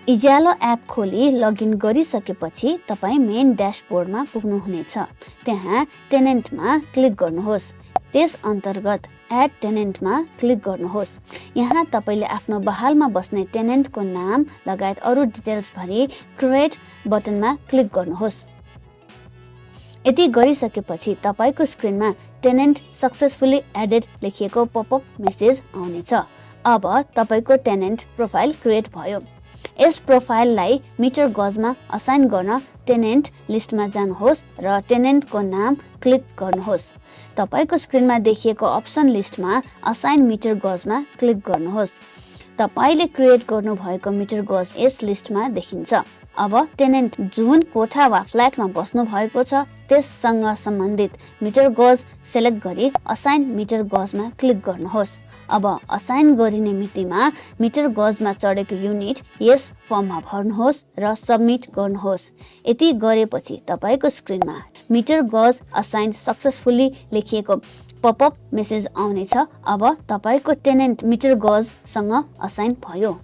eJyalo app खोली login गरिसकेपछि तपाईँ मेन ड्याशबोर्डमा पुग्नुहुनेछ। त्यहाँ टेनेन्टमा क्लिक गर्नुहोस्। त्यस अन्तर्गत एड टेनेन्टमा क्लिक गर्नुहोस्। यहाँ तपाईले आफ्नो बहालमा बस्ने टेनेन्टको नाम लगायत अरू डिटेल्स भरी क्रिएट बटनमा क्लिक गर्नुहोस्। यति गरिसकेपछि तपाईको स्क्रिनमा टेनेन्ट सक्सेसफुली एडेड लेखिएको पपअप मेसेज आउनेछ। अब तपाईको टेनेन्ट प्रोफाइल क्रिएट भयो। यस प्रोफाइललाई मिटर गजमा असाइन गर्न टेनेन्ट लिस्टमा जानुहोस् र टेनेन्टको नाम क्लिक गर्नुहोस्। तपाईको स्क्रिनमा देखिएको अप्सन लिस्टमा असाइन मिटर गजमा क्लिक गर्नुहोस्। तपाईले क्रिएट गर्नुभएको मिटर गज यस लिस्टमा देखिन्छ। अब टेनेन्ट जुन कोठा वा फ्ल्याटमा बस्नु भएको छ त्यससँग सम्बन्धित मिटर गज सेलेक्ट गरी असाइन मिटर गजमा क्लिक गर्नुहोस्। अब असाइन गरिने मितिमा मिटर गजमा चढेको युनिट यस फर्ममा भर्नुहोस् र सबमिट गर्नुहोस्। यति गरेपछि तपाईको स्क्रिनमा मिटर गज असाइन सक्सेसफुली लेखिएको पपअप मेसेज आउनेछ। अब तपाईको टेनेन्ट मिटर गजसँग असाइन भयो।